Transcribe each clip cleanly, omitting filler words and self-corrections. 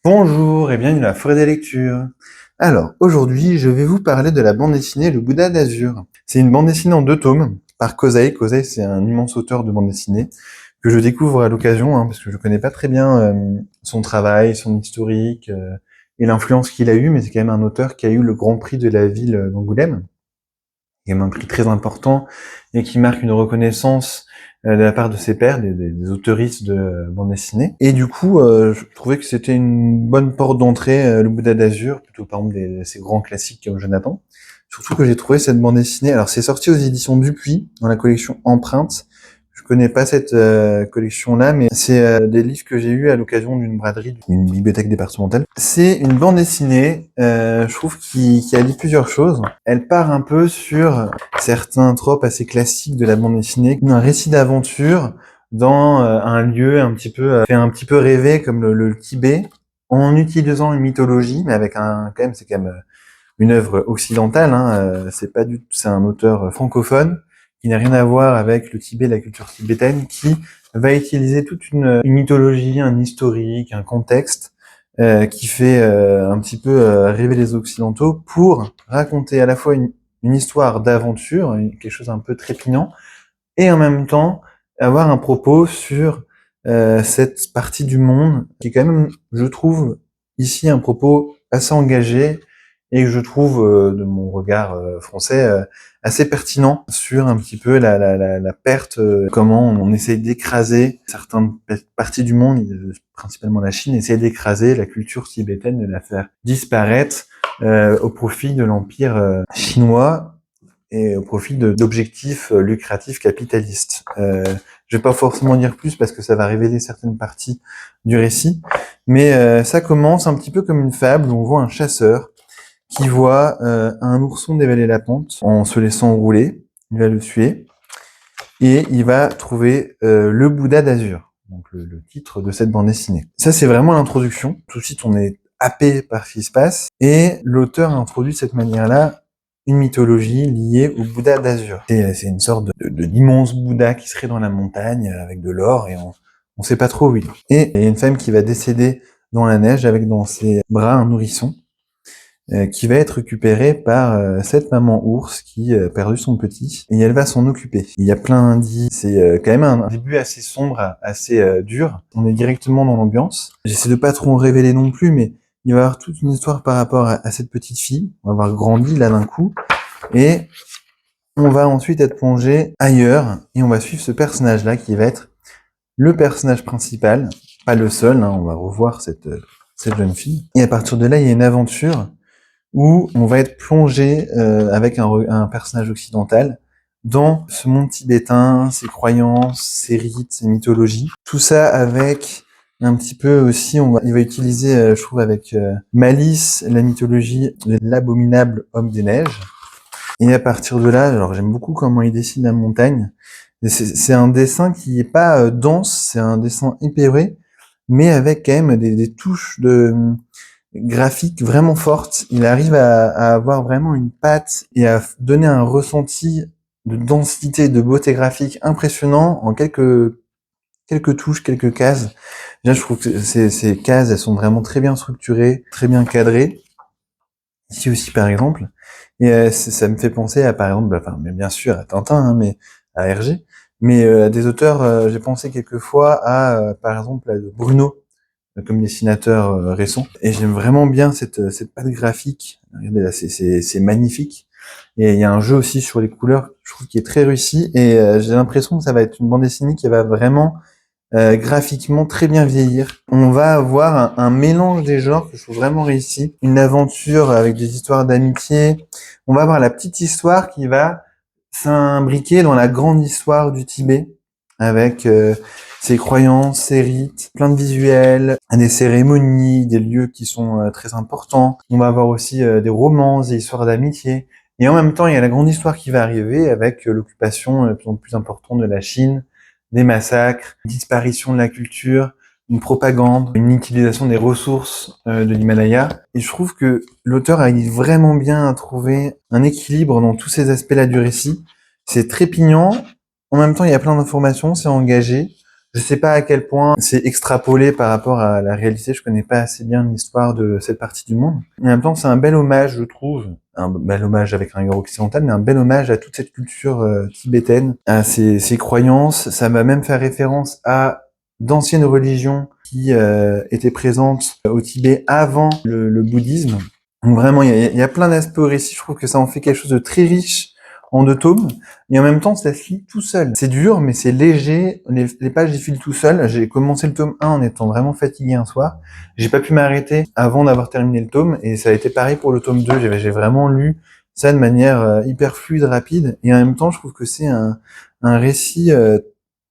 Bonjour et bienvenue à la Forêt des Lectures. Alors, aujourd'hui, je vais vous parler de la bande dessinée Le Bouddha d'Azur. C'est une bande dessinée en 2 tomes par Kozai. Kozai, c'est un immense auteur de bande dessinée que je découvre à l'occasion, parce que je connais pas très bien son travail, son historique et l'influence qu'il a eu, mais c'est quand même un auteur qui a eu le Grand Prix de la ville d'Angoulême, qui est un prix très important et qui marque une reconnaissance de la part de ses pairs, des auteuristes de bande dessinée. Et du coup, je trouvais que c'était une bonne porte d'entrée, le Bouddha d'Azur, plutôt par exemple ces grands classiques comme Jonathan. Surtout que j'ai trouvé cette bande dessinée, alors c'est sorti aux éditions Dupuis, dans la collection Empreinte. Je connais pas cette collection-là, mais c'est des livres que j'ai eus à l'occasion d'une braderie, d'une bibliothèque départementale. C'est une bande dessinée, je trouve, qui allie plusieurs choses. Elle part un peu sur certains tropes assez classiques de la bande dessinée, un récit d'aventure dans un lieu fait un petit peu rêver comme le Tibet, en utilisant une mythologie, mais avec c'est quand même une œuvre occidentale. C'est un auteur francophone qui n'a rien à voir avec le Tibet, la culture tibétaine, qui va utiliser toute une mythologie, un historique, un contexte qui fait un petit peu rêver les Occidentaux pour raconter à la fois une histoire d'aventure, quelque chose un peu trépignant, et en même temps avoir un propos sur cette partie du monde qui est quand même, je trouve, ici un propos assez engagé et que je trouve, de mon regard français, assez pertinent sur un petit peu la perte, comment on essaye d'écraser certaines parties du monde, principalement la Chine, essaye d'écraser la culture tibétaine, de la faire disparaître au profit de l'empire chinois et au profit d'objectifs lucratifs capitalistes. Je vais pas forcément dire plus parce que ça va révéler certaines parties du récit, mais ça commence un petit peu comme une fable où on voit un chasseur qui voit un ourson dévaler la pente en se laissant rouler. Il va le tuer et il va trouver le Bouddha d'Azur, donc le titre de cette bande dessinée. Ça, c'est vraiment l'introduction. Tout de suite, on est happé par ce qui se passe et l'auteur a introduit de cette manière-là une mythologie liée au Bouddha d'Azur. C'est une sorte d'immense Bouddha qui serait dans la montagne avec de l'or et on sait pas trop où il est. Et il y a une femme qui va décéder dans la neige avec dans ses bras un nourrisson qui va être récupéré par cette maman ours qui a perdu son petit, et elle va s'en occuper. Il y a plein d'indices, c'est quand même un début assez sombre, assez dur. On est directement dans l'ambiance. J'essaie de pas trop en révéler non plus, mais il va y avoir toute une histoire par rapport à cette petite fille. On va avoir grandi là d'un coup, et on va ensuite être plongé ailleurs, et on va suivre ce personnage-là qui va être le personnage principal, pas le seul, on va revoir cette jeune fille. Et à partir de là, il y a une aventure où on va être plongé avec un personnage occidental dans ce monde tibétain, ses croyances, ses rites, ses mythologies. Tout ça avec un petit peu aussi, il va utiliser, je trouve, avec malice, la mythologie de l'abominable homme des neiges. Et à partir de là, alors j'aime beaucoup comment il dessine la montagne. C'est un dessin qui est pas dense, c'est un dessin épuré, mais avec quand même des touches de graphique vraiment forte. Il arrive à avoir vraiment une patte et à donner un ressenti de densité, de beauté graphique impressionnant en quelques touches, quelques cases. Déjà, je trouve que ces cases, elles sont vraiment très bien structurées, très bien cadrées. Ici aussi, par exemple. Et ça me fait penser à, par exemple, mais bien sûr, à Tintin, mais à Hergé. Mais à des auteurs, j'ai pensé quelquefois à, par exemple, à Bruno, comme dessinateur récent. Et j'aime vraiment bien cette patte graphique. Regardez là, c'est magnifique. Et il y a un jeu aussi sur les couleurs, je trouve, qui est très réussi. Et j'ai l'impression que ça va être une bande dessinée qui va vraiment graphiquement très bien vieillir. On va avoir un mélange des genres que je trouve vraiment réussi. Une aventure avec des histoires d'amitié. On va avoir la petite histoire qui va s'imbriquer dans la grande histoire du Tibet avec ses croyances, ses rites, plein de visuels, des cérémonies, des lieux qui sont très importants. On va avoir aussi des romances, des histoires d'amitié. Et en même temps, il y a la grande histoire qui va arriver avec l'occupation de plus en plus importante de la Chine, des massacres, une disparition de la culture, une propagande, une utilisation des ressources de l'Himalaya. Et je trouve que l'auteur arrive vraiment bien à trouver un équilibre dans tous ces aspects-là du récit. C'est trépidant. En même temps, il y a plein d'informations, c'est engagé. Je sais pas à quel point c'est extrapolé par rapport à la réalité, je connais pas assez bien l'histoire de cette partie du monde. En même temps, c'est un bel hommage, je trouve, un bel hommage avec un regard occidental, mais un bel hommage à toute cette culture tibétaine, à ses croyances. Ça va même faire référence à d'anciennes religions qui étaient présentes au Tibet avant le bouddhisme. Donc vraiment, il y a plein d'aspects au récit. Je trouve que ça en fait quelque chose de très riche en 2 tomes, et en même temps, ça se lit tout seul. C'est dur, mais c'est léger. Les pages défilent tout seul. J'ai commencé le tome 1 en étant vraiment fatigué un soir. J'ai pas pu m'arrêter avant d'avoir terminé le tome, et ça a été pareil pour le tome 2. J'ai vraiment lu ça de manière hyper fluide, rapide, et en même temps, je trouve que c'est un récit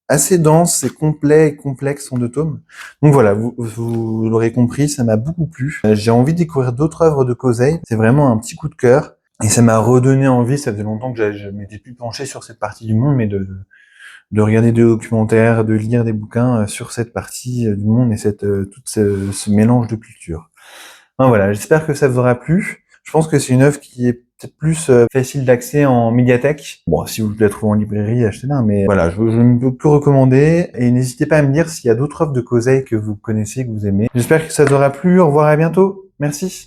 assez dense et complet et complexe en 2 tomes. Donc voilà, vous l'aurez compris, ça m'a beaucoup plu. J'ai envie de découvrir d'autres œuvres de Kosei. C'est vraiment un petit coup de cœur. Et ça m'a redonné envie, ça faisait longtemps que je m'étais plus penché sur cette partie du monde, mais de regarder des documentaires, de lire des bouquins sur cette partie du monde et tout ce mélange de cultures. Enfin, voilà, j'espère que ça vous aura plu. Je pense que c'est une œuvre qui est peut-être plus facile d'accès en médiathèque. Bon, si vous la trouvez en librairie, achetez-la, mais voilà, je ne peux que recommander. Et n'hésitez pas à me dire s'il y a d'autres œuvres de Kosei que vous connaissez, que vous aimez. J'espère que ça vous aura plu. Au revoir, à bientôt. Merci.